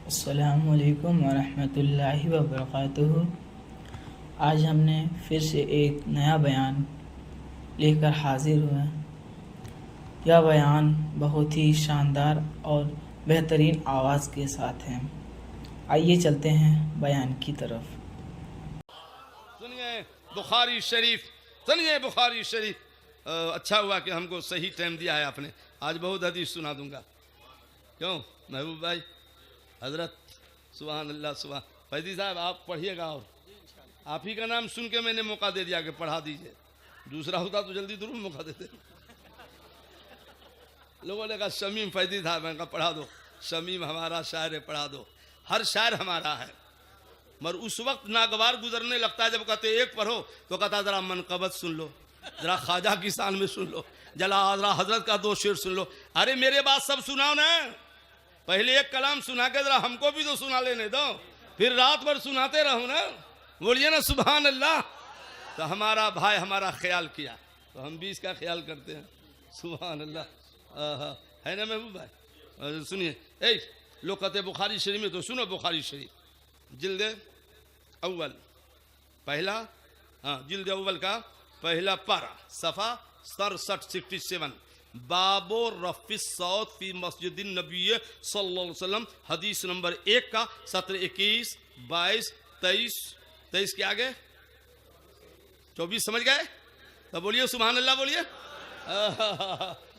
अस्सलामुअलैकुम वरहमतुल्लाहि वबरकातुहू। आज हमने फिर से एक नया बयान लेकर हाजिर हुए हैं। यह बयान बहुत ही शानदार और बेहतरीन आवाज़ के साथ है। आइए चलते हैं बयान की तरफ। सुनिए बुखारी शरीफ, सुनिए बुखारी शरीफ। अच्छा हुआ कि हमको सही टाइम दिया है आपने। आज बहुत हदीस सुना दूंगा। क्यों महबूब भाई, हजरत सुभान अल्लाह सुभान। फैदी साहब आप पढ़िएगा, और आप ही का नाम सुन के मैंने मौका दे दिया कि पढ़ा दीजिए। दूसरा होता तो जल्दी जरूर मौका देते। लोगों ने कहा शमीम फैदी साहब, मैंने कहा पढ़ा दो। शमीम हमारा शायर है, पढ़ा दो। हर शायर हमारा है, मगर उस वक्त नागवार गुजरने लगता है जब कहते एक पढ़ो तो कहता जरा मनकबत सुन लो, जरा ख्वाजा की शान में सुन लो, जरा हजरत का दो शेर सुन लो। अरे मेरे बात सब सुनाओ ना, पहले एक कलाम सुना के जरा हमको भी तो सुना लेने दो, फिर रात भर सुनाते रहो ना। बोलिए ना सुभान अल्लाह। तो हमारा भाई हमारा ख्याल किया तो हम भी इसका ख्याल करते हैं। सुभान अल्लाह। है ना महबूब भाई? सुनिए लोग कहते बुखारी शरीफ में, तो सुनो बुखारी शरीफ जिल्द अव्वल पहला, जिल्द अव्वल का पहला पारा, सफ़ा 67 बाबो रफ़िस सौत फी मस्जिद नबी सल्लल्लाहु अलैहि वसल्लम, हदीस नंबर 1 का 17, 21, 22, 23 के आगे 24 समझ गए? तो बोलिए सुभान अल्लाह, बोलिए।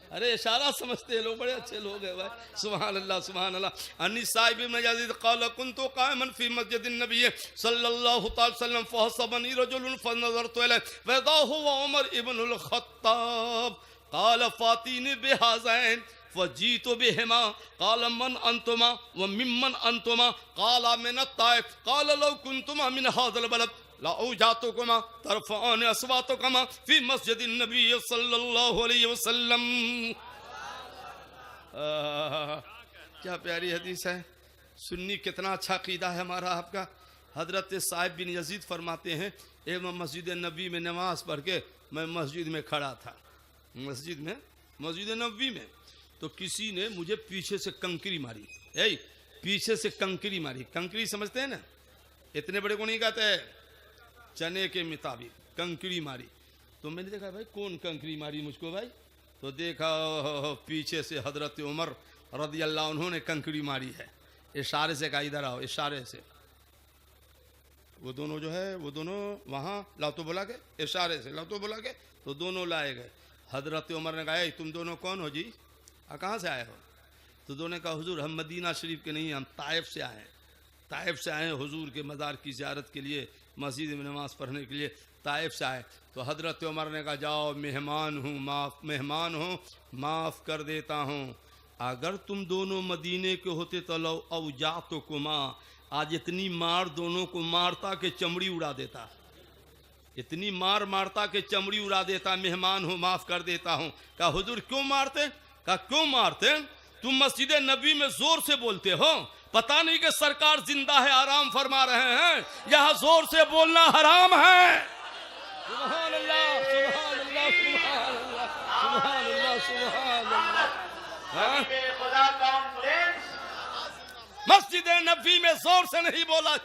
अरे इशारा समझते हैं लोग, बड़े अच्छे लोग हैं भाई। सुभान अल्लाह सुभान अल्लाह। अन्नी साहिब इब्न यजीद क़ाल कुन्तु क़ाइमन फी मस्जिद नबी सल्लल्लाहु अलैहि वसल्लम फहसबनी रजुलन फनज़रतु इलैहि फ़इज़ा हुवा उमर इब्नुल ख़त्ताब क़ाल फ़ातिनी बिहाज़ैन फ़जीतु बिहिमा क़ाल मन अंतुमा व मिम्मन अंतुमा क़ाल मिन अत्ताइफ़ क़ाल लौ कुन्तुमा मिन हाज़ल बलद लाऊजातुकुमा तरफ़अन अस्वातुकुमा फी मस्जिद नबी सल्लल्लाहु अलैहि वसल्लम। क्या प्यारी हदीस है। सुन्नी कितना अच्छा अक़ीदा है हमारा आपका। हज़रत साहिब बिन यजीद फरमाते हैं, एक मस्जिद नबी में नमाज़ पढ़ के मैं मस्जिद में खड़ा था, मस्जिद नबी में, तो किसी ने मुझे पीछे से कंकरी मारी। पीछे से कंकरी मारी। कंकरी समझते हैं ना, इतने बड़े को नहीं कहते हैं, चने के मुताबिक कंकरी मारी। तो मैंने देखा भाई कौन कंकरी मारी मुझको भाई, तो देखा पीछे से हजरत उमर रज़ी अल्लाह उन्होंने कंकरी मारी है। इशारे से कहा इधर आओ, इशारे से। वो दोनों जो है वो दोनों वहाँ लाओ तो बोला के, इशारे से लाओ तो बोला के, तो दोनों लाए गए। हजरत उमर ने कहा तुम दोनों कौन हो जी, कहाँ से आए हो? तो दोनों ने कहा हुजूर हम मदीना शरीफ के नहीं, हम ताइफ से आए हैं। ताइफ से आए हुजूर के मज़ार की ज़ियारत के लिए, मस्जिद में नमाज़ पढ़ने के लिए ताइफ से आए। तो हज़रत उमर ने कहा जाओ, मेहमान हूँ, माफ़ कर देता हूँ। अगर तुम दोनों मदीने के होते तो लो औजातुकुमा, आज इतनी मार दोनों को मारता कि चमड़ी उड़ा देता, इतनी मार मारता कि चमड़ी उड़ा देता। मेहमान हूँ, माफ़ कर देता हूँ। कहा हुजूर क्यों मारते? कहा क्यों मारते? तुम मस्जिद नबी में ज़ोर से बोलते हो, पता नहीं कि सरकार जिंदा है, आराम फरमा रहे हैं, यहाँ जोर से बोलना हराम है। सुभान अल्लाह सुभान अल्लाह सुभान अल्लाह सुभान अल्लाह। मस्जिद नबी में जोर से नहीं बोला,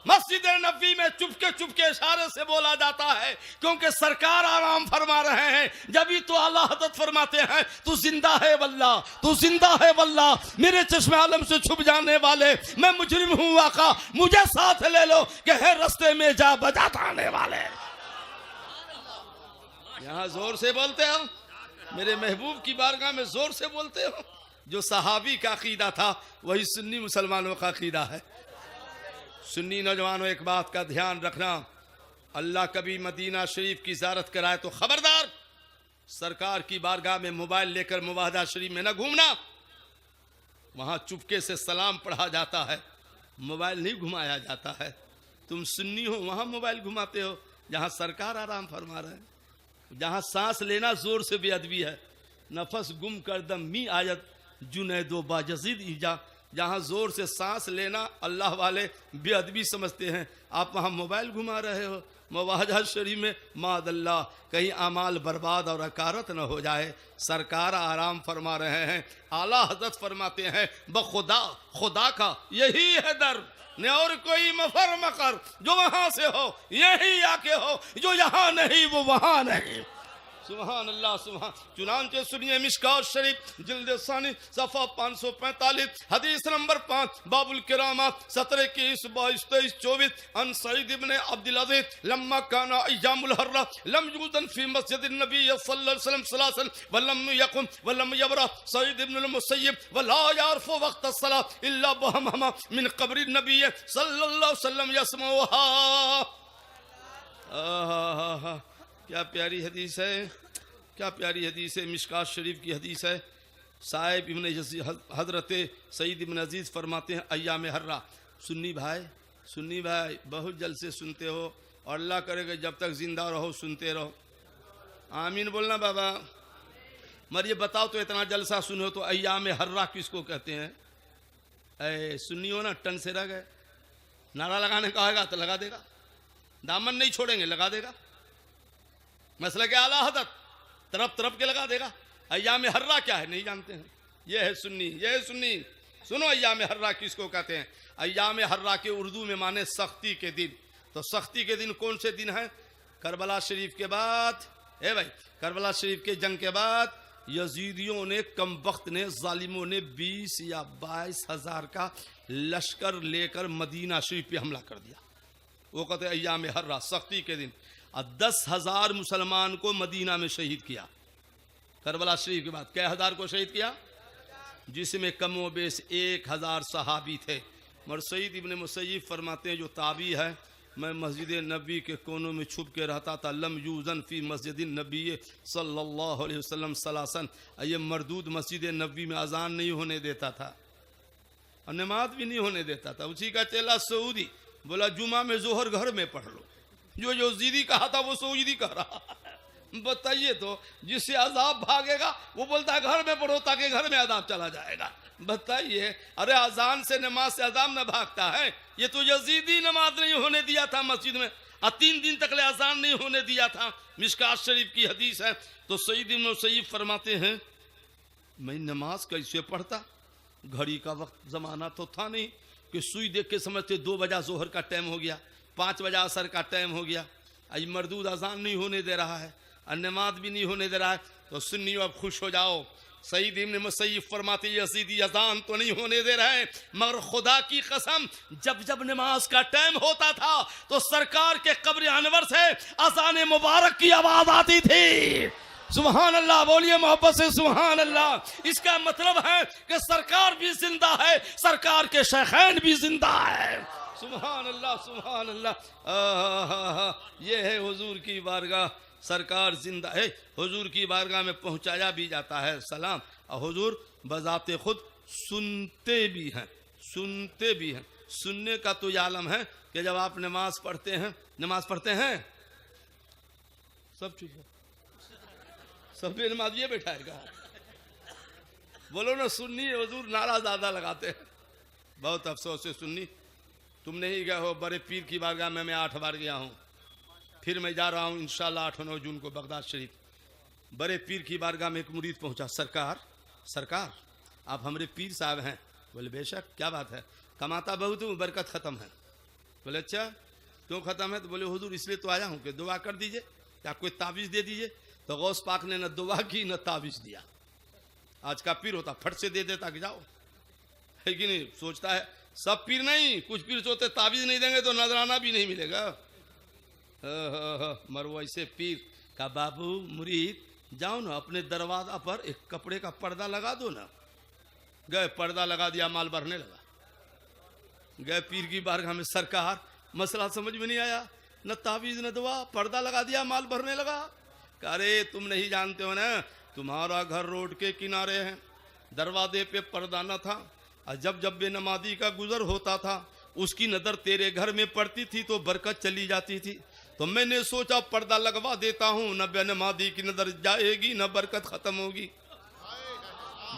मस्जिद नबी में चुपके चुपके इशारे से बोला जाता है, क्योंकि सरकार आराम फरमा रहे हैं। जब भी तो अल्लाह हदत फरमाते हैं तू जिंदा है वल्लाह, तू जिंदा है वल्लाह, मेरे चश्मे आलम से छुप जाने वाले, मैं मुजरिम हूँ आका, मुझे साथ ले लो कि है रास्ते में जा बजाता आने वाले। यहाँ जोर से बोलते हो, मेरे महबूब की बारगाह में जोर से बोलते हो। जो सहाबी का अकीदा था वही सुन्नी मुसलमानों का अकीदा है। सुन्नी नौजवानों एक बात का ध्यान रखना, अल्लाह कभी मदीना शरीफ की ज़ियारत कराए तो खबरदार सरकार की बारगाह में मोबाइल लेकर मुवाहदा शरीफ में न घूमना। वहाँ चुपके से सलाम पढ़ा जाता है, मोबाइल नहीं घुमाया जाता है। तुम सुन्नी हो, वहाँ मोबाइल घुमाते हो जहाँ सरकार आराम फरमा रहे हैं, जहाँ सांस लेना जोर से बेअदबी है। नफस गुम कर दम मी आयत जुनैदो बाजज़ीद ईजा, जहाँ जोर से सांस लेना अल्लाह वाले बेअदबी समझते हैं, आप वहाँ मोबाइल घुमा रहे हो। मवाजा शरीफ में मादल्ला कहीं अमाल बर्बाद और अकारत न हो जाए। सरकार आराम फरमा रहे हैं, आला हजरत फरमाते हैं बखुदा खुदा का यही है दर, न और कोई मफर मकर, जो वहां से हो यही आके हो, जो यहाँ नहीं वो वहां नहीं। सुभान अल्लाह सुभान। चुनांचे सुनिए मिशकात शरीफ जिल्द सानी सफ़ा 545 हदीस नंबर 5 बाबुल किरामात 17 21 22 23 24 अन सईद इब्ने अब्दुल अज़ीज़ लम्मा काना अय्यामुल हर्रा लम यूज़न फी मस्जिद नबी सल्लल्लाहु अलैहि वसल्लम सलासन वलम यकुम वलम यबरा सईद इब्न मुसय्यब वला यारफु वक्त अस्सलाह इल्ला बहमा मिन क़ब्र नबी सल्लल्लाहु अलैहि वसल्लम यसमउहा। क्या प्यारी हदीस है, क्या प्यारी हदीस है। मिशकात शरीफ की हदीस है। साहिब इब्न हजरत सईद इब्न अजीज़ फरमाते हैं अय्याम हर्रा। सुन्नी भाई बहुत जल्द से सुनते हो और अल्लाह करेगा जब तक जिंदा रहो सुनते रहो। आमीन बोलना बाबा। मगर ये बताओ तो इतना जलसा सुनो तो अय्याम हर्रा किसको कहते हैं? सुन्नी हो ना, टन से रह गए। नारा लगाने कहेगा तो लगा देगा, दामन नहीं छोड़ेंगे लगा देगा। मसला के आला हदत तरफ तरफ के लगा देगा। अय्याम हर्रा क्या है नहीं जानते हैं। ये है सुन्नी, ये है सुन्नी। सुनो अय्याम हर्रा किसको कहते हैं। अय्याम हर्रा के उर्दू में माने सख्ती के दिन। तो सख्ती के दिन कौन से दिन है? करबला शरीफ के बाद, करबला शरीफ के जंग के बाद यजीदियों ने, कम वक्त ने, जालिमों ने 20 या 22 हजार का लश्कर लेकर मदीना शरीफ पे हमला कर दिया। वो कहते हैं अय्याम हर्रा, सख्ती के दिन। और 10,000 मुसलमान को मदीना में शहीद किया। करबला शरीफ के बाद कै हजार को शहीद किया? जिसमें कमो बेश 1000 सहाबी थे। मगर सईद इब्न मुसय्यब फरमाते हैं जो ताबी है, मैं मस्जिद नबी के कोनों में छुप के रहता था। लम यूज़न फी मस्जिद नबी सल्लल्लाहु अलैहि वसल्लम सलासन। ये मरदूद मस्जिद नबी में अजान नहीं होने देता था और नमाज भी नहीं होने देता था। उसी का चेला सऊदी बोला जुमा में जोहर घर में पढ़ लो। जो यजीदी कहा था वो सऊदी कह रहा। बताइए तो, जिससे अजाब भागेगा वो बोलता है घर में पढ़ो ताकि घर में अजाब चला जाएगा। बताइए, अरे अजान से नमाज से अजाब न भागता है। ये तो यजीदी नमाज नहीं होने दिया था मस्जिद में, और 3 दिन तक ले अजान नहीं होने दिया था। मिशकात शरीफ की हदीस है। तो सईद इब्न मुसय्यब फरमाते हैं मैं नमाज कैसे पढ़ता, घड़ी का वक्त जमाना तो था नहीं कि सुई देख के समझते 2 बजा जोहर का टाइम हो गया, 5 बजा असर का टाइम हो गया। आज मरदूद अजान नहीं होने दे रहा है और नमाज भी नहीं होने दे रहा है। तो सुन्नी अब खुश हो जाओ। सईद इब्न मुसय्यब फरमाते यजीदी अजान तो नहीं होने दे रहे, मगर खुदा की कसम जब जब नमाज का टाइम होता था तो सरकार के कब्र अनवर से अजान मुबारक की आवाज आती थी। सुभान अल्लाह बोलिए मोहब्बत से सुभान अल्लाह। इसका मतलब है कि सरकार भी जिंदा है, सरकार के शेखैन भी जिंदा है। सुभान अल्लाह सुभान अल्लाह। ये है हुजूर की बारगाह, सरकार जिंदा है। हुजूर की बारगाह में पहुंचाया भी जाता है सलाम, और हुजूर बजाते खुद सुनते भी हैं, सुनते भी हैं। सुनने का तो ये आलम है कि जब आप नमाज पढ़ते हैं सब चुप है, सब पे नमाज ये बैठाएगा। बोलो ना सुन्नी हुजूर नारा ज्यादा लगाते हैं। बहुत अफसोस है सुन्नी, तुम नहीं गए हो। बड़े पीर की बारगाह में मैं 8 बार गया हूँ, फिर मैं जा रहा हूँ इंशाल्लाह 8 और 9 जून को बगदाद शरीफ। बड़े पीर की बारगाह में एक मुरीद पहुंचा, सरकार आप हमारे पीर साहब हैं। बोले बेशक, क्या बात है? कमाता बहुत हूँ, बरकत ख़त्म है। बोले अच्छा क्यों ख़त्म है? तो बोले हुजूर इसलिए तो आया हूँ कि दुआ कर दीजिए या कोई तावीज़ दे दीजिए। तो गौस पाक ने न दुआ की न तावीज़ दिया। आज का पीर होता फट से दे देता कि जाओ, है कि नहीं? सोचता है सब पीर नहीं, कुछ पीर सोचते तावीज़ नहीं देंगे तो नजराना भी नहीं मिलेगा। मगर वैसे पीर का बाबू मुरीद जाओ ना अपने दरवाजा पर एक कपड़े का पर्दा लगा दो ना। गए पर्दा लगा दिया, माल भरने लगा। गए पीर की बारगाह में, सरकार मसला समझ में नहीं आया, न तावीज़ न दुआ, पर्दा लगा दिया, माल भरने लगा। अरे तुम नहीं जानते हो ना, तुम्हारा घर रोड के किनारे है, दरवाजे पे पर्दा न था, और जब जब बेनमाजी का गुजर होता था उसकी नज़र तेरे घर में पड़ती थी तो बरकत चली जाती थी। तो मैंने सोचा पर्दा लगवा देता हूँ, न बेनमाजी की नज़र जाएगी न बरकत ख़त्म होगी।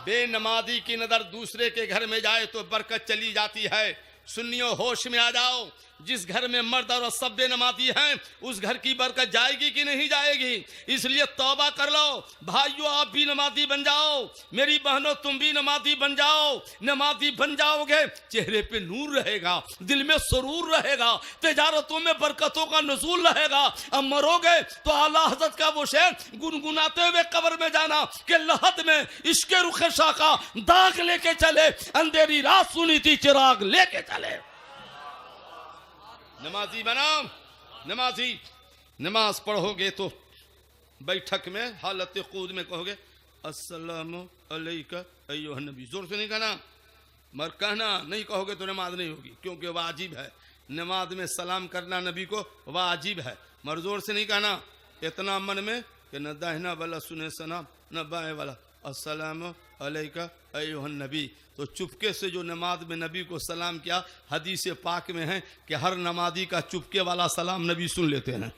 बेनमाजी की नज़र दूसरे के घर में जाए तो बरकत चली जाती है, सुन्नियों होश में आ जाओ, जिस घर में मर्द और सभ्य नमाजी हैं उस घर की बरकत जाएगी कि नहीं जाएगी। इसलिए तौबा कर लो भाइयों, आप भी नमाजी बन जाओ, मेरी बहनों तुम भी नमाजी बन जाओ। नमाजी बन जाओगे, चेहरे पे नूर रहेगा, दिल में सुरूर रहेगा, तिजारतों में बरकतों का नुज़ूल रहेगा। अब मरोगे तो आला हज़रत का वो शेर गुनगुनाते हुए कब्र में जाना कि लहद में इश्क़ रुख़ शाह का दाग लेके चले, अंधेरी रात सुनी थी चिराग लेके चले। नमाजी बनाओ, नमाजी नमाज पढ़ोगे तो बैठक में हालत कूद में कहोगे अस्सलामु अलैका अय्युहन नबी, जोर से नहीं कहना, मगर कहना नहीं कहोगे तो नमाज नहीं होगी, क्योंकि वाजिब है नमाज में सलाम करना नबी को वाजिब है, मगर जोर से नहीं कहना। इतना मन में कि न दाहिना वाला सुने सलाम न बाएं वाला अस्सलामु अलैका अय्युहन नबी। तो चुपके से जो नमाज में नबी को सलाम किया, हदीस पाक में है कि हर नमाजी का चुपके वाला सलाम नबी सुन लेते हैं।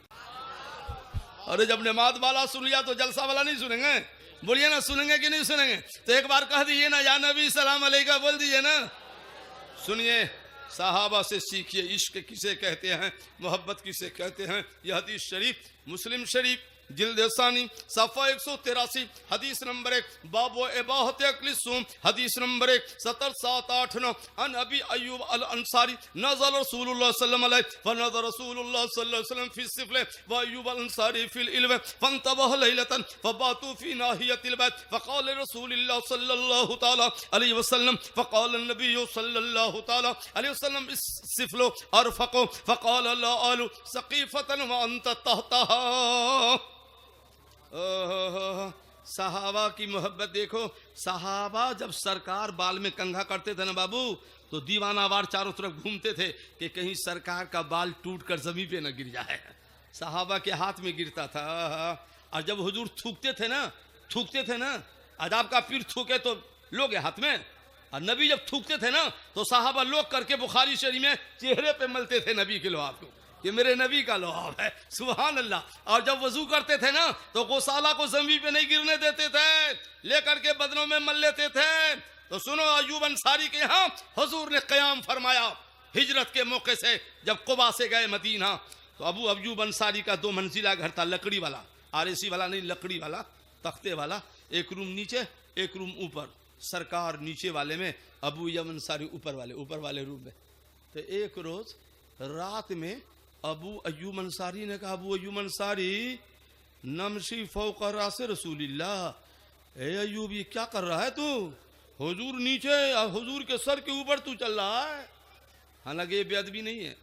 अरे जब नमाज वाला सुन लिया तो जलसा वाला नहीं सुनेंगे? बोलिए ना, सुनेंगे कि नहीं सुनेंगे? तो एक बार कह दीजिए ना, या नबी सलाम अलैका बोल दीजिए ना। सुनिए, सहाबा से सीखिए इश्क किसे कहते हैं, मोहब्बत किसे कहते हैं। यह हदीस शरीफ मुस्लिम शरीफ जिल्द सानी सफ़ा 183 हदीस नंबर 1 बाबो इबाहत अक्लिसुम हदीस नंबर 1 7789 अन अबी अय्यूब अल अंसारी नज़ल रसूलुल्लाह सल्लल्लाहु अलैहि फनज़र रसूलुल्लाह सल्लल्लाहु अलैहि वसल्लम फी सिफले व अय्यूब अल अंसारी फिल इल्म फंतबह लैलतन फबातू फी नाहियतिल बैत फक़ाल रसूलुल्लाह सल्लल्लाहु तआला अलैहि वसल्लम फक़ाल नबी सल्लल्लाहु तआला अलैहि वसल्लम इस सिफलो अरफक़ो फक़ाल ला आलू सक़ीफ़तन व अंत तहतहा। सहाबा की मोहब्बत देखो। सहाबा जब सरकार बाल में कंघा करते थे ना बाबू, तो दीवानावार चारों तरफ घूमते थे कि कहीं सरकार का बाल टूट कर जमीन पे न गिर जाए। सहाबा के हाथ में गिरता था। और जब हुजूर थूकते थे ना, अदाब का पीर थूके तो लोगे हाथ में, और नबी जब थूकते थे ना तो सहाबा लोग करके बुखारी शरीफ में चेहरे पे मलते थे नबी के लुआब को, ये मेरे नबी का लुआब है, सुभान अल्लाह। और जब वजू करते थे ना तो गोसाला को जमीन पे नहीं गिरने देते थे, लेकर के बदनों में मल लेते थे। तो सुनो, अय्यूब अंसारी के यहाँ हुजूर ने क़याम फरमाया हिजरत के मौके से, जब कुबा से गए मदीना। तो अबू अय्यूब अंसारी का 2 मंजिला घर था, लकड़ी वाला, आरएसी वाला नहीं, लकड़ी वाला, तख्ते वाला, एक रूम नीचे एक रूम ऊपर। सरकार नीचे वाले में, अबू अय्यूब अंसारी ऊपर वाले रूम में। तो एक रोज रात में अबू अय्यूब अंसारी ने कहा, अबू अय्यूब अंसारी नमशी फौक रासे रसूलिल्लाह, ए अय्यूब ये क्या कर रहा है तू? हुजूर नीचे, हुजूर के सर के ऊपर तू चल रहा है। हालांकि ये बेअदबी नहीं है।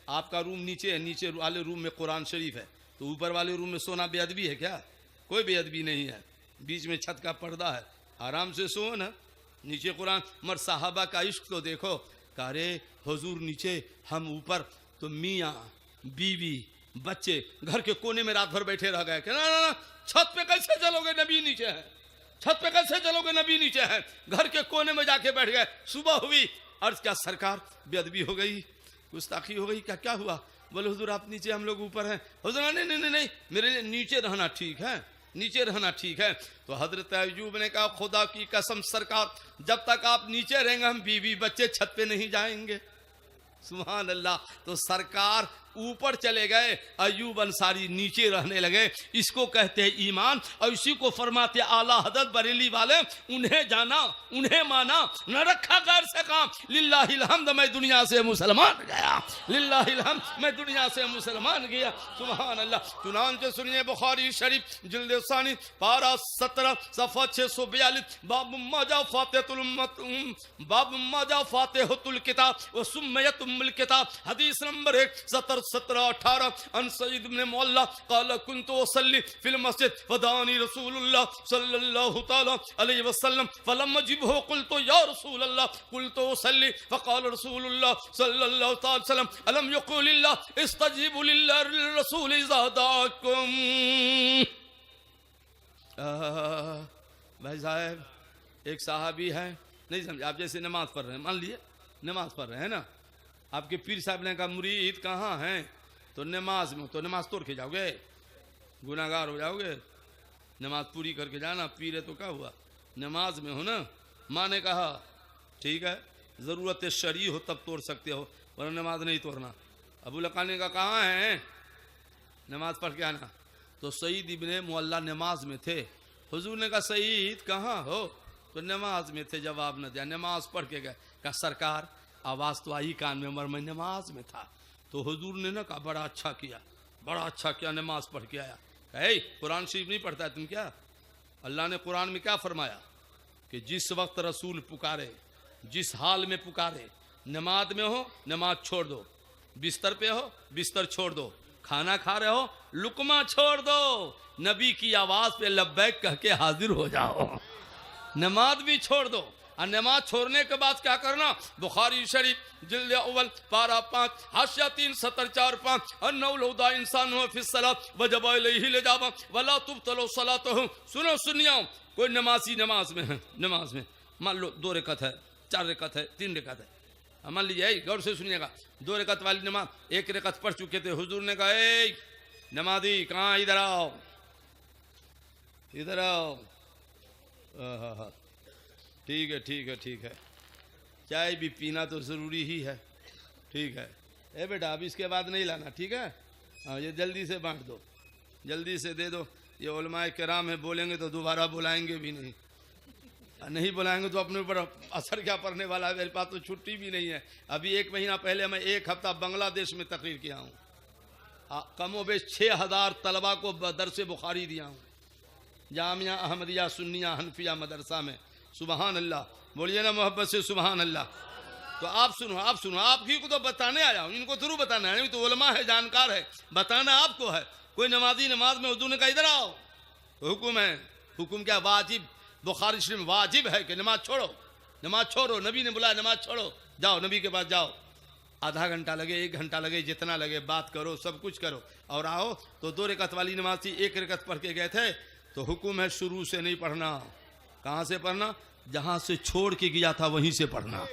आपका रूम नीचे है, नीचे वाले रूम में कुरान शरीफ है, तो ऊपर वाले रूम में सोना बेअदबी है क्या? कोई बेअदबी नहीं है। बीच में छत का पर्दा है, आराम से सो ना, नीचे कुरान। मर साहबा का इश्क तो देखो, कारे हुजूर नीचे हम ऊपर। तो मियाँ बीवी बच्चे घर के कोने में रात भर बैठे रह गए कि ना ना ना, छत पे कैसे चलोगे, नबी नीचे है, छत पे कैसे चलोगे, नबी नीचे है। घर के कोने में जाके बैठ गए। सुबह हुई, अर्ज क्या सरकार बेअदबी हो गई, गुस्ताखी हो गई, क्या क्या हुआ? बोले हुजूर आप नीचे, हम लोग ऊपर हैं। हुजूर नहीं नहीं नहीं, मेरे लिए नीचे रहना ठीक है, नीचे रहना ठीक है। तो हजरत अय्यूब ने कहा, खुदा की कसम सरकार, जब तक आप नीचे रहेंगे हम बीवी बच्चे छत पे नहीं जाएंगे। सुभान अल्लाह। तो सरकार ऊपर चले गए, अय्यूब अंसारी नीचे रहने लगे। इसको कहते हैं ईमान, और इसी को फरमाते आला हज़रत बरेली वाले, उन्हें जाना उन्हें माना, न रखा गैर से काम। लिल्लाहिल हम्द, मैं दुनिया से मुसलमान गया, लिल्लाहिल हम्द, मैं दुनिया से मुसलमान गया। सुभान अल्लाह। चुनांचे सुनिए बुखारी शरीफ जिल्द सानी पारा 17 सफ़ा 642 बाब मजा फातिहुल किताब व सुम्मयत उम्मुल किताब हदीस नंबर 1 17-18 अन सईद इब्न मुअल्ला क़ाल कुन्तु उसल्ली फिल मस्जिद फदानी रसूलुल्लाह सल्लल्लाहु तआला अलैहि वसल्लम फलम अजिबहु क़ुल्तु या रसूलल्लाह क़ुल्तु उसल्ली फ़क़ाल रसूलुल्लाह सल्लल्लाहु तआला अलैहि वसल्लम अलम यक़ूलिल्लाह इस्तजीबु लिल्लाहि लिर्रसूल इज़ा दाअकुम। भाई साहब, एक साहबी है, नहीं समझे आप, जैसे नमाज पढ़ रहे हैं, मान लिए नमाज पढ़ रहे हैं ना, आपके पीर साहब ने कहा मुरीद कहाँ हैं? तो नमाज में। तो नमाज तोड़ के जाओगे, गुनाहगार हो जाओगे। नमाज पूरी करके जाना। पीर है तो क्या हुआ, नमाज में हो ना। माँ ने कहा ठीक है ज़रूरत शरई हो तब तोड़ सकते हो, वरना नमाज नहीं तोड़ना। अबू लका ने कहा कहाँ हैं, नमाज पढ़ के आना। तो सईद इब्ने मुअल्ला नमाज में थे। हुजूर ने कहा सईद कहाँ हो, तो नमाज में थे, जवाब न दिया। नमाज पढ़ के गए, कहा सरकार आवाज़ तो आई कान में मगर मैं नमाज में था। तो हुजूर ने ना कहा बड़ा अच्छा किया, बड़ा अच्छा किया, नमाज पढ़ के आया। कहे कुरान शरीफ नहीं पढ़ता है तुम क्या? अल्लाह ने कुरान में क्या फरमाया कि जिस वक्त रसूल पुकारे, जिस हाल में पुकारे, नमाज में हो नमाज छोड़ दो, बिस्तर पे हो बिस्तर छोड़ दो, खाना खा रहे हो लुकमा छोड़ दो, नबी की आवाज़ पे लब्बैक कह के हाजिर हो जाओ, नमाज भी छोड़ दो। और नमाज छोड़ने के बाद क्या करना? बुखारी शरीफ जिल्द अव्वल पारा 5 हाशिया 3 70 4 5 अन्नौलौदा इंसान हो फिर सलात वजब अलैहि ले जावा वला तुबतलो सलातहु। सुनो सुनियो, कोई नमाजी नमाज में है, नमाज में मान लो 2 रकअत है, 4 रकअत है, 3 रकअत है, मान लीजिए गौर से सुनिएगा, 2 रकअत वाली नमाज 1 रकअत पढ़ चुके थे। हुजूर ने कहा ए नमाजी कहाँ, इधर आओ, इधर आओ। ठीक है ठीक है ठीक है, चाय भी पीना तो ज़रूरी ही है, ठीक है। ए बेटा अब इसके बाद नहीं लाना, ठीक है? हाँ ये जल्दी से बांट दो, जल्दी से दे दो। ये उलमाए किराम है, बोलेंगे तो दोबारा बुलाएंगे भी नहीं, नहीं बुलाएंगे तो अपने ऊपर असर क्या पड़ने वाला है। मेरे पास तो छुट्टी भी नहीं है। अभी 1 महीना पहले मैं 1 हफ्ता बांग्लादेश में तकरीर किया हूँ, कमोबेश 6000 तलबा को दरस बुखारी दिया हूँ, जामिया अहमदिया सुन्निया हनफिया मदरसा में। सुबहान अल्लाह, बोलिए ना मोहब्बत से सुबहान अल्लाह। तो आप सुनो, आप सुनो, आपकी को तो बताने आया हूँ, इनको थोड़ा बताना है, तो उलमा है, जानकार है, बताना आपको है। कोई नमाजी नमाज में हुजूर ने कहा इधर आओ, तो हुक्म है, हुक्म क्या? वाजिब, बुखारी शरीफ वाजिब है कि नमाज छोड़ो, नमाज छोड़ो, नबी ने बुलाया नमाज छोड़ो, जाओ नबी के पास जाओ, आधा घंटा लगे 1 घंटा लगे जितना लगे बात करो, सब कुछ करो और आओ। तो 2 रकअत वाली नमाज थी, 1 रकअत पढ़ के गए थे। तो हुक्म है शुरू से नहीं पढ़ना। कहाँ से पढ़ना? जहाँ से छोड़ के गया था वहीं से पढ़ना।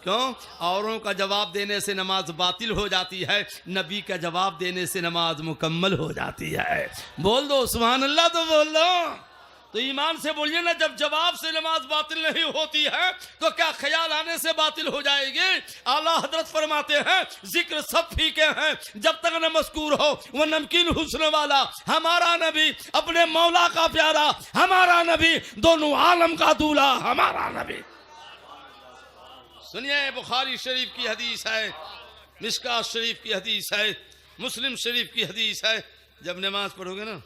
क्यों? औरों का जवाब देने से नमाज बातिल हो जाती है, नबी का जवाब देने से नमाज मुकम्मल हो जाती है। बोल दो सुभान अल्लाह, तो बोल दो। तो ईमान से बोलिए ना, जब जवाब से नमाज बातिल नहीं होती है तो क्या ख्याल आने से बातिल हो जाएगी? आला हजरत फरमाते हैं जिक्र सब फीके हैं जब तक न मस्कूर हो वो नमकीन हुस्न वाला। हमारा नबी अपने मौला का प्यारा, हमारा नबी दोनों आलम का दूल्हा, हमारा नबी। सुनिए, बुखारी शरीफ की हदीस है, मिशकात शरीफ की हदीस है, मुस्लिम शरीफ की हदीस है। जब नमाज पढ़ोगे ना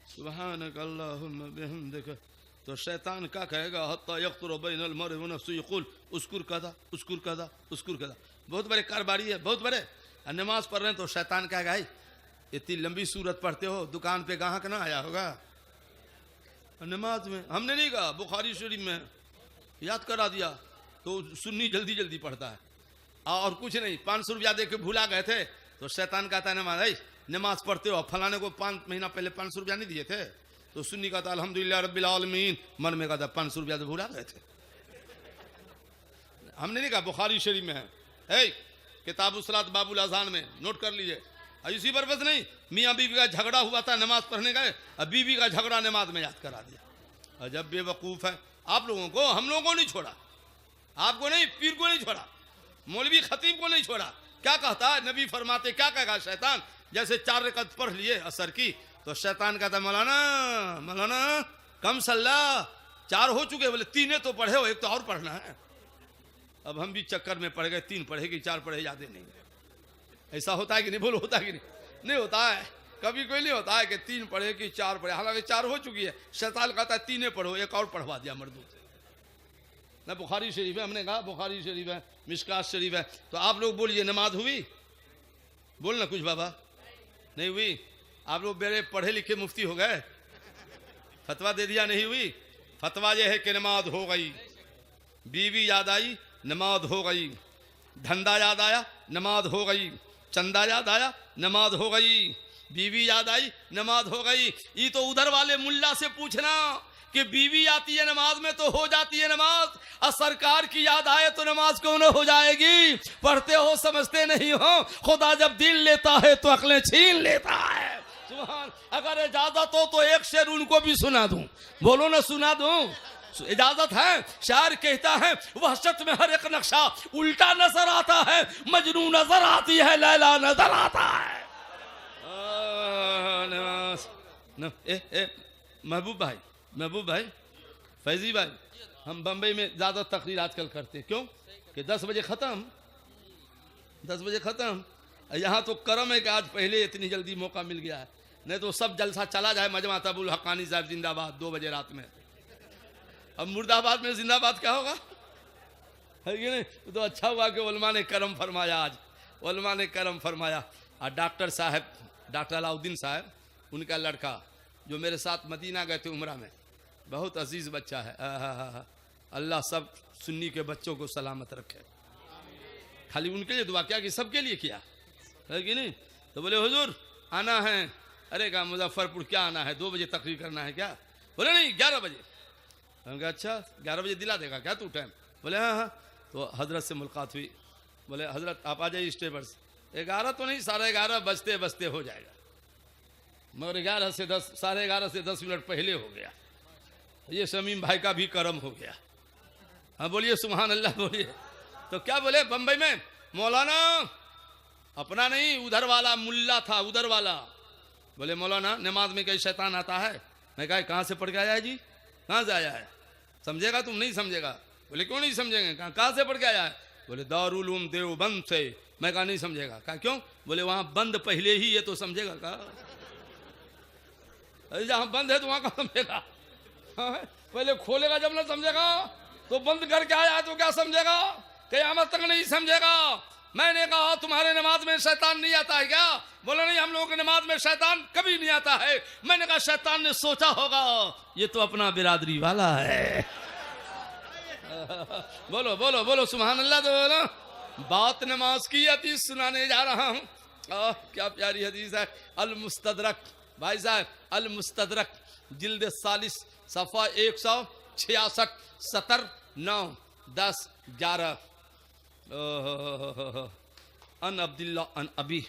सुबहानक अल्लाहुम्मा बिहम्दिक, तो शैतान क्या कहेगा? हत्ता यक़्तुरु बैनल मर्इ व नफ्सिही यक़ूल उस्कुर कदा उस्कुर कदा उस्कुर कदा। बहुत बड़े कारोबारी है, बहुत बड़े। नमाज पढ़ रहे हैं तो शैतान क्या कहे? इतनी लंबी सूरत पढ़ते हो, दुकान पे ग्राहक ना आया होगा नमाज में? हमने नहीं कहा, बुखारी शरीफ में याद करा दिया। तो सुन्नी जल्दी जल्दी पढ़ता है और कुछ नहीं। 500 रुपया दे के भूला गए थे तो शैतान कहता है नमाज नमाज पढ़ते हो, फलाने को 5 महीना पहले 500 रुपया नहीं दिए थे? तो सुन्नी कहता अल्हम्दुलिल्लाह रब्बिल आलमीन, मन में कहता 500 रुपया तो भूला गए थे। हमने नहीं कहा, बुखारी शरीफ में है, किताब सलात बाबुल अज़ान में, नोट कर लीजिए। इसी पर बस नहीं, मियाँ बीवी का झगड़ा हुआ था, नमाज पढ़ने गए, अब बीवी का झगड़ा नमाज में याद करा दिया। अजब बेवकूफ़ है आप लोगों को। हम लोगों को नहीं छोड़ा, आपको नहीं, पीर को नहीं छोड़ा, मौलवी खतीब को नहीं छोड़ा। क्या कहता है नबी फरमाते, क्या कहेगा शैतान? जैसे 4 रकअत पढ़ लिए असर की तो शैतान कहता मौलाना मौलाना कम सल्ला, 4 हो चुके, बोले 3 तो पढ़े हो, 1 तो और पढ़ना है। अब हम भी चक्कर में पड़ गए, 3 पढ़ेगी 4 पढ़े यादें नहीं। ऐसा होता है कि नहीं? बोलो होता है कि नहीं? नहीं होता है, कभी कोई नहीं होता है कि 3 पढ़े कि 4 पढ़े, हालांकि 4 हो चुकी है। शैतान कहता है 3 पढ़ो, 1 और पढ़वा दिया मर्दों से ना। बुखारी शरीफ है, हमने कहा बुखारी शरीफ है, मिशकात शरीफ है। तो आप लोग बोलिए नमाज हुई? बोलना कुछ बाबा, नहीं हुई? आप लोग बड़े पढ़े लिखे मुफ्ती हो गए, फतवा दे दिया नहीं हुई। फतवा यह है कि नमाज हो गई, बीवी याद आई नमाज हो गई, धंधा याद आया नमाज हो गई, चंदा याद आया नमाज हो गई, बीवी याद आई नमाज हो गई। ये तो उधर वाले मुल्ला से पूछना कि बीवी आती है नमाज में तो हो जाती है नमाज, और सरकार की याद आए तो नमाज क्यों न हो जाएगी? पढ़ते हो समझते नहीं हो, खुदा जब दिल लेता है तो अक्लें छीन लेता है। सुभान। अगर इजाजत हो तो 1 शेर उनको भी सुना दूं, बोलो ना सुना दूं? इजाजत है। शायर कहता है वहशत में हर एक नक्शा उल्टा नजर आता है, मजनू नजर आती है, लैला नजर आता है। महबूब भाई फैजी भाई, हम बम्बई में ज़्यादा तकरीर आजकल करते हैं, क्यों कि 10 बजे ख़त्म। यहाँ तो करम है कि आज पहले इतनी जल्दी मौका मिल गया है, नहीं तो सब जलसा चला जाए। मजमा तबुल हक्कानी साहब जिंदाबाद 2 बजे रात में। अब मुर्दाबाद में जिंदाबाद क्या होगा, है कि नहीं? तो अच्छा हुआ कि उलमा ने करम फरमाया, आज उलमा ने करम फरमाया। और डॉक्टर साहब, डॉक्टर अलाउद्दीन साहब, उनका लड़का जो मेरे साथ मदीना गए थे उम्रा में, बहुत अजीज बच्चा है। अल्लाह सब सुन्नी के बच्चों को सलामत रखे। खाली उनके लिए दुआ किया कि सबके लिए किया, है कि नहीं? तो बोले हुजूर आना है। अरे कहा मुजफ्फरपुर क्या आना है, 2 बजे तकरीर करना है क्या? बोले नहीं 11 बजे। हम कहा अच्छा 11 बजे दिला देगा क्या तू टाइम? बोले हाँ। तो हजरत से मुलाकात हुई, बोले हजरत आप आ जाइए स्टेज पर। 11 तो नहीं, 11:30 बजते बजते हो जाएगा, मगर 11 से 10, 11:30 से 10 मिनट पहले हो गया। ये शमीम भाई का भी करम हो गया। हाँ बोलिए सुभान अल्लाह बोलिए। तो क्या बोले बम्बई में मौलाना, अपना नहीं उधर वाला मुल्ला था, उधर वाला। बोले मौलाना नमाज में कहीं शैतान आता है? मैं कहा कहाँ से पढ़ के आया है जी, कहाँ से आया है? समझेगा तुम? नहीं समझेगा। बोले क्यों नहीं समझेंगे? कहाँ से पढ़ के आया है? बोले दारुल उलूम देवबंद से। मैं कहा नहीं समझेगा। कहा क्यों? बोले वहाँ बंद पहले ही है तो समझेगा। कहा जहाँ बंद है तो वहाँ कहाँ समझेगा? पहले खोलेगा जब ना समझेगा, तो बंद करके आया तो क्या समझेगा? क़यामत तक नहीं समझेगा। मैंने कहा तुम्हारे नमाज में शैतान नहीं आता है क्या? बोला नहीं हम लोगों की नमाज में शैतान कभी नहीं आता है। मैंने कहा शैतान ने सोचा होगा ये तो अपना बिरादरी वाला है। बोलो बोलो बोलो सुभान अल्लाह। तो बोलो बात नमाज की हदीस सुनाने जा रहा हूँ। क्या प्यारी हदीस है। अल मुस्तदरक, भाई साहब अल मुस्तदरक जिल्द 40 सफ़ा 166 70 9 10 11। अन अब्दुल्लाह अन अबी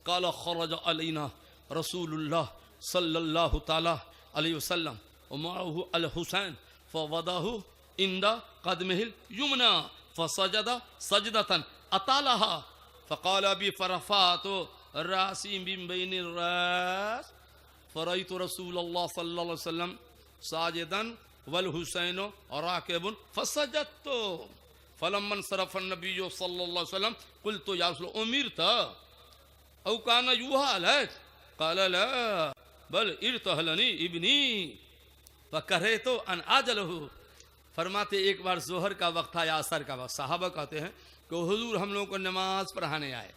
काला खरज अलैना रसूलुल्लाह सल्लल्लाहु ताला अलैहि वसल्लम व मअहु अल हुसैन फवदाहु इंदा कदमिहिल युमना फसजदा सजदतन अतालहा फकाल अबी फरफातु रासी बिन बैनिर रास फरअयतु रसूलुल्लाह सल्लल्लाहु अलैहि वसल्लम साजिदन वल हुसैन राकिबुन फसजदतु फलम्मन सरफन नबी सल्लल्लाहु अलैहि वसल्लम कुल्तु या रसूल उमिरता औ काना युहालक काल ला बल इरतहलनी इब्नी फकरहतु अन आजलहु। फरमाते एक बार जोहर का वक्त था या असर का वक्त, साहबा कहते हैं कि हुजूर हम लोगों को नमाज पढ़ाने आए।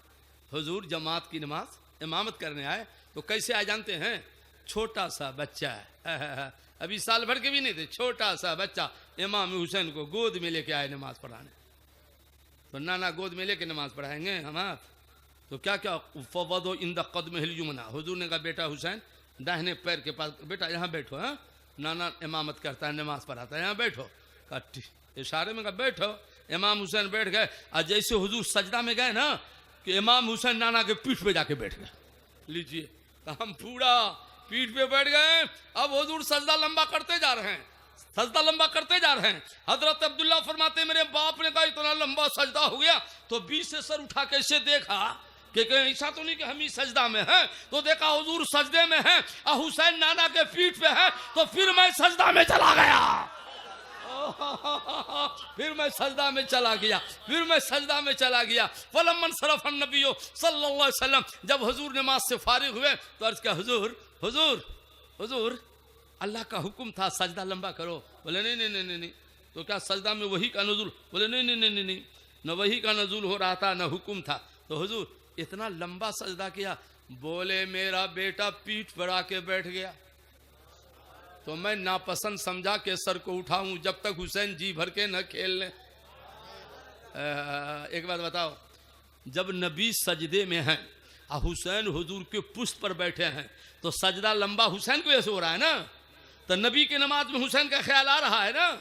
हुजूर जमात की नमाज इमामत करने आए। तो कैसे आए जानते हैं? छोटा सा बच्चा है, अभी साल भर के भी नहीं थे, छोटा सा बच्चा इमाम हुसैन को गोद में लेके आए नमाज पढ़ाने। तो नाना गोद में लेके नमाज पढ़ाएंगे हम आप? तो क्या क्या फवदो इंद कदमिहिल युमना। हुजूर ने कहा बेटा हुसैन दाहिने पैर के पास, बेटा यहाँ बैठो। हाँ नाना इमामत करता है, नमाज पढ़ाता है, यहाँ बैठो। इशारे में कहा बैठो। इमाम हुसैन बैठ गए। और जैसे हुजूर सजदा में गए ना कि इमाम हुसैन नाना के पीठ पे जाके बैठ गए। लीजिए हम पूरा पीठ पे बैठ गए। अब हुजूर सजदा लंबा करते जा रहे हैं, सजदा लंबा करते जा रहे हैं। हजरत अब्दुल्ला फरमाते मेरे बाप ने कहा इतना लंबा सजदा हो गया तो बीच से सर उठा कैसे देखा कि ऐसा तो नहीं कि हम ही सजदा में हैं। तो देखा हुजूर सजदे में हैं और हुसैन नाना के पीठ पे है। तो फिर मैं सजदा में चला गया। फिर मैं सजदा में चला गया। फलम्मन सरफन नबी सल्लल्लाहु अलैहि वसल्लम, जब हुजूर नमाज से फारिग हुए तो अर्ज किया हुजूर हुजूर हुजूर अल्लाह का हुक्म था सजदा लंबा करो। बोले नहीं नहीं नहीं नहीं। तो क्या सजदा में वही का नज़ुल? बोले नहीं नहीं नहीं नहीं, न वही का नज़ुल हो रहा था न हुक्म था। तो हुजूर इतना लंबा सजदा किया। बोले मेरा बेटा पीठ पर आके बैठ गया तो मैं नापसंद समझा के सर को उठाऊं जब तक हुसैन जी भर के न खेल लें। एक बात बताओ, जब नबी सजदे में हैं और हुसैन हुजूर के पुष्ट पर बैठे हैं तो सजदा लंबा हुसैन की वजह से हो रहा है ना। तो नबी की नमाज में हुसैन का ख्याल आ रहा है ना।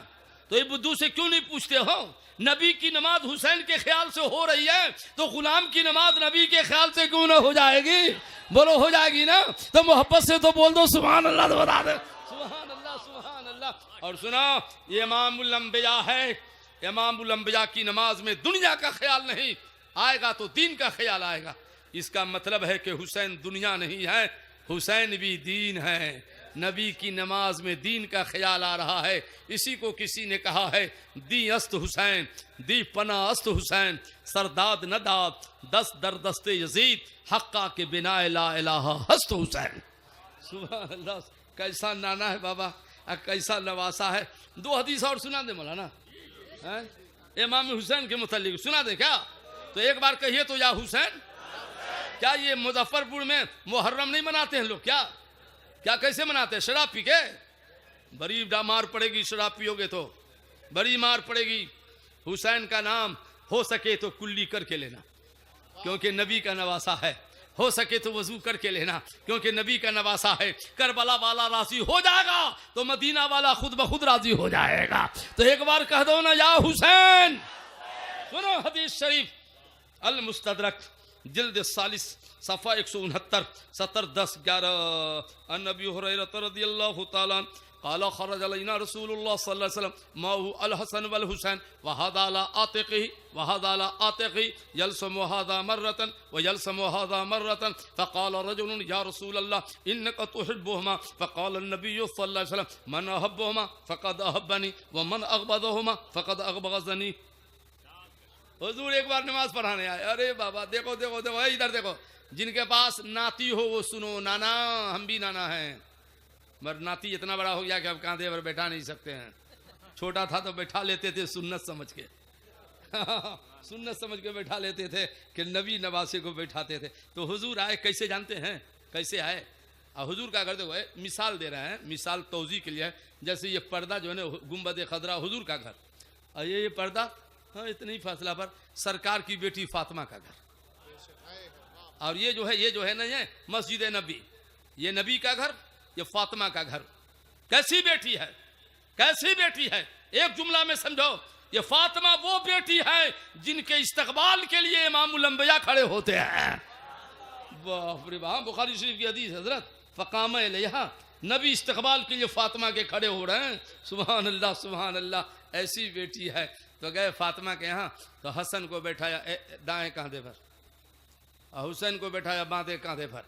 तो ये बुद्धू से क्यों नहीं पूछते हो? नबी की नमाज हुसैन के ख्याल से हो रही है तो गुलाम की नमाज नबी के ख्याल से क्यों ना हो जाएगी? बोलो हो जाएगी ना। तो मोहब्बत से तो बोल दो सुभान अल्लाह। तो बता दे सुभान अल्लाह सुभान अल्लाह। और सुना, ये इमामुल अंबिया है। इमामुल अंबिया की नमाज में दुनिया का ख्याल नहीं आएगा तो दीन का ख्याल आएगा। इसका मतलब है कि हुसैन दुनिया नहीं है, हुसैन भी दीन है। नबी की नमाज में दीन का ख्याल आ रहा है। इसी को किसी ने कहा है, दी अस्त हुसैन, दी पना अस्त हुसैन, सरदाद नदाद दस दर दस्ते यजीद, हक्का के बिना ला इलाहा हस्त हुसैन। सुभान अल्लाह, कैसा नाना है बाबा, कैसा नवासा है। दो हदीस और सुना दे मौलाना, इमाम हुसैन के मुतालिक सुना दे क्या? तो एक बार कहिए तो, या हुसैन। क्या ये मुजफ्फरपुर में मुहर्रम नहीं मनाते हैं लोग? क्या क्या कैसे मनाते हैं? शराब पी के? बड़ी मार पड़ेगी शराब पियोगे तो, बड़ी मार पड़ेगी। हुसैन का नाम हो सके तो कुल्ली करके लेना, क्योंकि नबी का नवासा है। हो सके तो वजू करके लेना, क्योंकि नबी का नवासा है। करबला वाला राजी हो जाएगा तो मदीना वाला खुद ब खुद राजी हो जाएगा। तो एक बार कह दो ना, या हुसैन। सुनो हदीस शरीफ, अल मुस्तदरक जिल्द सालिस सफ़ा 169 70 10 11 अन नबी हुरैरा रज़ियल्लाहु तआला क़ाला ख़रज अलैना रसूलुल्लाह सल्लल्लाहु अलैहि वसल्लम माहु अल हसन वल हुसैन व हादा अला आतिक़ी यलसमु हादा मर्रतन व यलसमु हादा मर्रतन फ़क़ाल रजुलुन या रसूलल्लाह इन्नका तुहिब्बुहुमा फ़क़ाल अन्नबी सल्लल्लाहु अलैहि वसल्लम मन अहब्बुहुमा फ़क़द अहब्बनी व मन अग़बदहुमा फ़क़द अग़बज़नी। हुजूर एक बार नमाज पढ़ाने आए। अरे बाबा देखो देखो देखो, इधर देखो, जिनके पास नाती हो वो सुनो। नाना, हम भी नाना हैं, मगर नाती इतना बड़ा हो गया कि अब कांधे पर बैठा नहीं सकते हैं। छोटा था तो बैठा लेते थे सुन्नत समझ के सुन्नत समझ के बैठा लेते थे कि नबी नवासे को बैठाते थे। तो हुजूर आए, कैसे जानते हैं कैसे आए? और हुजूर का घर देखो, मिसाल दे रहे हैं, मिसाल तौज़ी के लिए। जैसे ये पर्दा जो है ना, गुंबद खदरा हुजूर का घर, और ये पर्दा, हाँ इतनी फासला पर सरकार की बेटी फातिमा का घर। और ये जो है नहीं है मस्जिद नबी, ये नबी का घर, ये फातिमा का घर। कैसी बेटी है, कैसी बेटी है, एक जुमला में समझो। ये फातिमा वो बेटी है जिनके इस्तकबाल के लिए इमामुल अंबिया खड़े होते हैं। बाप रे बाप, बुखारी शरीफ की हदीस हजरत, फ़क़ाम इलैहा, नबी इस्तकबाल के लिए फातिमा के खड़े हो रहे हैं। सुभान अल्लाह सुभान अल्लाह, ऐसी बेटी है। तो गए फातिमा के यहाँ, तो हसन को बैठाया दाएं कांधे पर और हुसैन को बैठाया बाएं कांधे पर,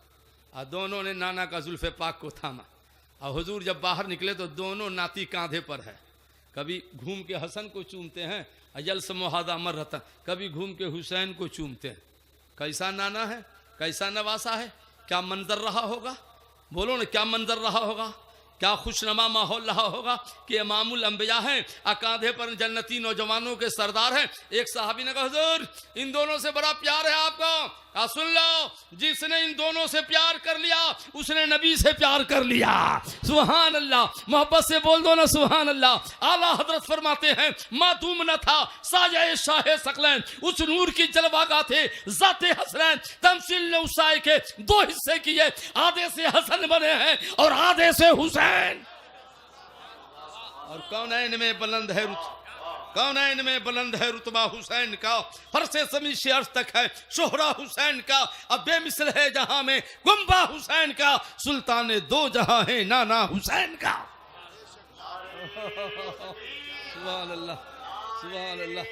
और दोनों ने नाना का जुल्फ़े पाक को थामा। और हुजूर जब बाहर निकले तो दोनों नाती कांधे पर है। कभी घूम के हसन को चूमते हैं, यलसमु हादा मर्रतन, कभी घूम के हुसैन को चूमते हैं। कैसा नाना है, कैसा नवासा है। क्या मंजर रहा होगा, बोलो ना, क्या मंजर रहा होगा, क्या खुशनुमा माहौल रहा होगा कि इमामुल अंबिया हैं, कांधे पर जन्नती नौजवानों के सरदार हैं। एक साहबी ने कहा, हुजूर इन दोनों से बड़ा प्यार है आपको। सुन लो, जिसने इन दोनों से प्यार कर लिया उसने नबी से प्यार कर लिया। सुभान अल्लाह, मोहब्बत से बोल दो ना सुभान अल्लाह। आला हजरत फरमाते हैं, मातूम न था साजे शाहे सकलैन, उस नूर की जलवागा थे जाते हसनैन। तमसील ने उसाए के दो हिस्से किए, आधे से हसन बने हैं और आधे से हुसैन। और कौनैन में बुलंद है कौनैन में बुलंद है रुतबा हुसैन का, फरसे ज़मीन से अर्ज़ तक है शोहरा हुसैन का। अब बेमिसल है जहां में गुंबा हुसैन का, सुल्तान दो जहां है नाना हुसैन का। सुभान अल्लाह सुभान अल्लाह।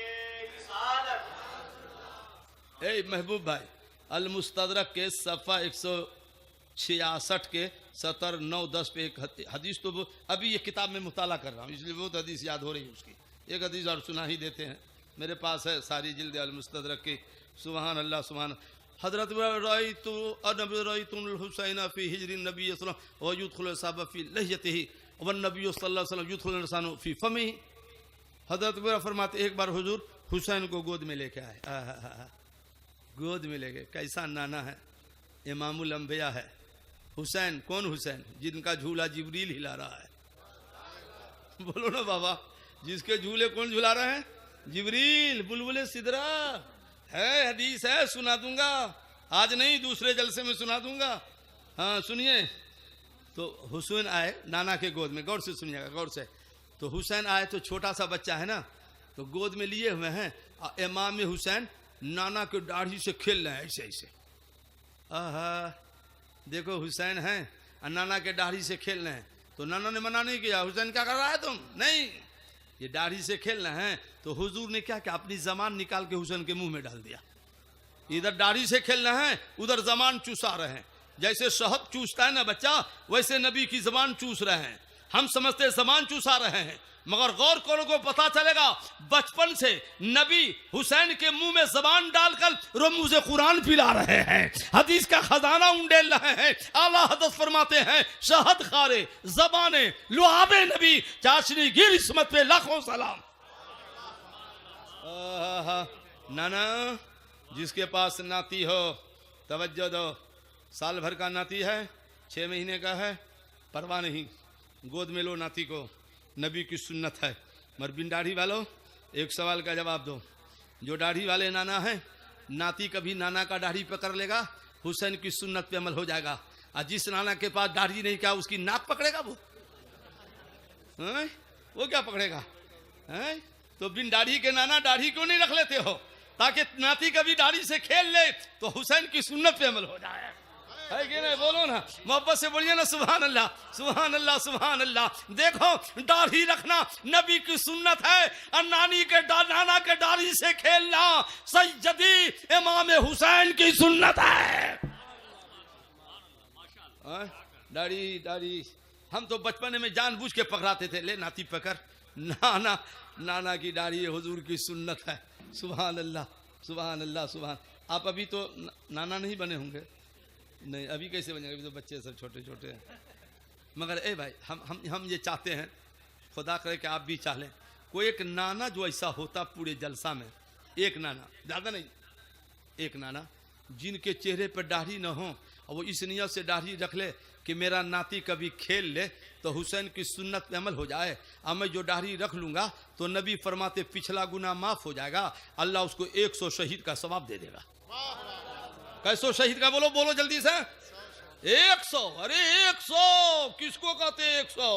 ए महबूब भाई, अल मुस्तदरक के सफ़ा 166 के 70 9 10 पे एक हदीस, तो अभी ये किताब में मुताला कर रहा हूँ इसलिए बहुत हदीस याद हो रही है। उसकी एक हदीस और सुना ही देते हैं, मेरे पास है सारी जिल्द अल मुस्तदरक की। सुभान अल्लाह सुभान। हजरत रअयतुल हुसैन फी हिज्र नबी सल्लल्लाहु अलैहि वसल्लम व युदखिलु साहब फी लहयतिही व नबी सल्लल्लाहु अलैहि वसल्लम युदखिलु इंसानु फी फमिही। हजरत फरमाते एक बार हुजूर हुसैन को गोद में लेके आए, गोद में लेके। कैसा नाना है, इमामुल अंबिया है हुसैन। कौन हुसैन? जिनका झूला जिब्रील हिला रहा है। बोलो ना बाबा, जिसके झूले कौन झुला रहे हैं? जिब्रील, बुलबुले सिदरा है। हदीस है, सुना दूंगा, आज नहीं दूसरे जलसे में सुना दूंगा। हाँ सुनिए। तो हुसैन आए नाना के गोद में, गौर से सुनिएगा गौर से। तो हुसैन आए तो छोटा सा बच्चा है ना, तो गोद में लिए हुए हैं। इमाम हुसैन नाना के दाढ़ी से खेल रहे हैं ऐसे ऐसे। आहा देखो हुसैन हैं और नाना के दाढ़ी से खेल रहे हैं। तो नाना ने मना नहीं किया, हुसैन क्या कर रहा है तुम, नहीं ये दाढ़ी से खेलना है। तो हुजूर ने क्या किया, अपनी जबान निकाल के हुसैन के मुंह में डाल दिया। इधर दाढ़ी से खेलना है, उधर जबान चूसा रहे हैं। जैसे शहद चूसता है ना बच्चा, वैसे नबी की जबान चूस रहे हैं। हम समझते जबान चूसा रहे हैं, मगर गौर करो को पता चलेगा बचपन से नबी हुसैन के मुंह में जबान डालकर मुंह से कुरान पिला रहे हैं, हदीस का खजाना उंडेल रहे हैं। आला हदस फरमाते हैं, शहद खारे जबाने लुआबे नबी, चाशनी गिर इस्मत पे लाखों सलाम। नाना जिसके पास नाती हो तवज्जो दो, साल भर का नाती है, 6 महीने का है, परवाह नहीं, गोद में लो नाती को, नबी की सुन्नत है। मगर बिन दाढ़ी वालों एक सवाल का जवाब दो, जो दाढ़ी वाले नाना हैं, नाती कभी नाना का दाढ़ी पकड़ लेगा, हुसैन की सुन्नत पे अमल हो जाएगा। और जिस नाना के पास दाढ़ी नहीं, क्या उसकी नाक पकड़ेगा वो? वो क्या पकड़ेगा? तो बिन दाढ़ी के नाना दाढ़ी क्यों नहीं रख लेते हो, ताकि नाती कभी दाढ़ी से खेल ले तो हुसैन की सुन्नत पे अमल हो जाए, है कि नहीं? बोलो ना, मोहब्बत से बोलिए ना, सुभान अल्लाह सुभान अल्लाह सुभान अल्लाह। देखो दाढ़ी रखना नबी की सुन्नत है, और नाना के दाढ़ी से खेलना सैयदी इमाम हुसैन की सुन्नत है। दाढ़ी दाढ़ी हम तो बचपन में जानबूझ के पकड़ाते थे, ले नाती पकड़, नाना की दाढ़ी हुजूर की सुन्नत है। सुभान अल्लाह सुभान अल्लाह सुभान। आप अभी तो नाना नहीं बने होंगे, नहीं अभी कैसे बनेंगे, अभी तो बच्चे सब छोटे छोटे हैं। मगर ए भाई हम ये चाहते हैं, खुदा करे कि आप भी चाह लें, कोई एक नाना जो ऐसा होता पूरे जलसा में, एक नाना, ज़्यादा नहीं, एक नाना जिनके चेहरे पर दाढ़ी न हो, और वो इस नियत से दाढ़ी रख ले कि मेरा नाती कभी खेल ले तो हुसैन की सुन्नत पे अमल हो जाए, और मैं जो दाढ़ी रख लूँगा तो नबी फरमाते पिछला गुनाह माफ़ हो जाएगा, अल्लाह उसको 100 शहीद का सवाब दे देगा। कैसो शहीद का बोलो, बोलो जल्दी से, 100। अरे 100 किसको कहते 100?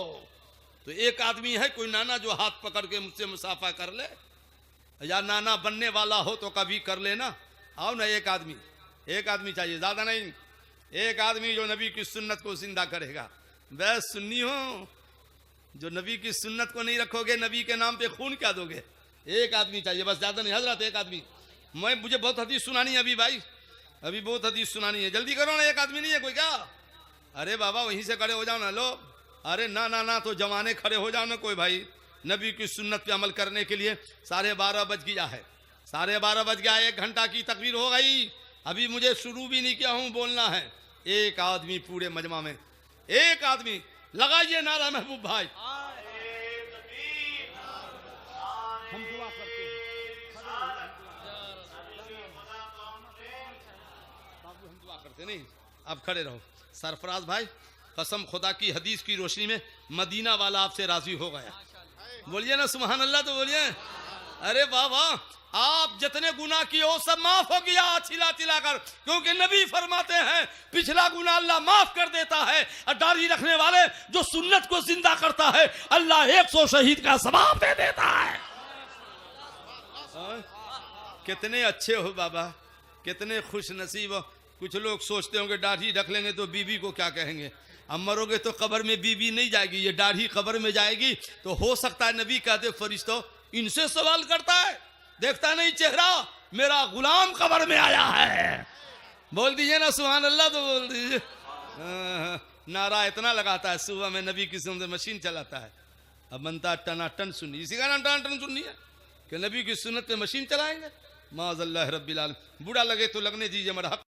तो एक आदमी है कोई नाना जो हाथ पकड़ के मुझसे मुसाफा कर ले, या नाना बनने वाला हो तो कभी कर लेना। आओ ना, एक आदमी चाहिए, ज्यादा नहीं, एक आदमी जो नबी की सुन्नत को जिंदा करेगा। बस सुन्नी हो, जो नबी की सुन्नत को नहीं रखोगे, नबी के नाम पे खून क्या दोगे? एक आदमी चाहिए, बस ज्यादा नहीं हजरत, एक आदमी। मुझे बहुत हदीस सुनानी है अभी भाई, अभी बहुत हदीस सुनानी है, जल्दी करो ना, एक आदमी नहीं है कोई क्या? अरे बाबा वहीं से खड़े हो जाओ ना, लो, अरे ना तो जवाने खड़े हो जाओ ना कोई भाई, नबी की सुन्नत पे अमल करने के लिए। 12:30 बज गया है, 12:30 बज गया, 1 घंटा की तकरीर हो गई, अभी मुझे शुरू भी नहीं किया हूं, बोलना है। एक आदमी पूरे मजमा में, एक आदमी, लगाइए नारा महबूब भाई। हम दुआ करते हैं, हम दुआ करते नहीं, आप खड़े रहो। सरफराज भाई, कसम खुदा की हदीस की रोशनी में मदीना वाला आपसे राजी हो गया, बोलिए ना सुभान अल्लाह, तो बोलिए। अरे बाबा, आप जितने गुनाह किए हो सब माफ हो गया चिल्ला कर, क्योंकि नबी फरमाते हैं पिछला गुनाह अल्लाह माफ कर देता है, और दाढ़ी रखने वाले जो सुन्नत को जिंदा करता है, अल्लाह 100 शहीद का सवाब दे देता है। कितने अच्छे हो बाबा, कितने खुश नसीब हो। कुछ लोग सोचते होंगे दाढ़ी रख लेंगे तो बीबी को क्या कहेंगे, अब मरोगे तो कब्र में बीबी नहीं जाएगी, ये दाढ़ी कब्र में जाएगी। तो हो सकता है नबी कहते फरिश्तों इनसे सवाल करता है, देखता नहीं चेहरा, मेरा गुलाम कब्र में आया है। बोल दीजिए ना सुभान अल्लाह, तो बोल दीजिए। नारा इतना लगाता है, सुबह में नबी की सुन्नत मशीन चलाता है, अब बनता टनाटन सुन्नी, इसी का नाम टनाटन सुन्नी है कि नबी की सुन्नत पे मशीन चलाएंगे। माज़ल्लाह रब्बिल आलमीन। बुरा लगे तो लगने दीजिए, मरहब।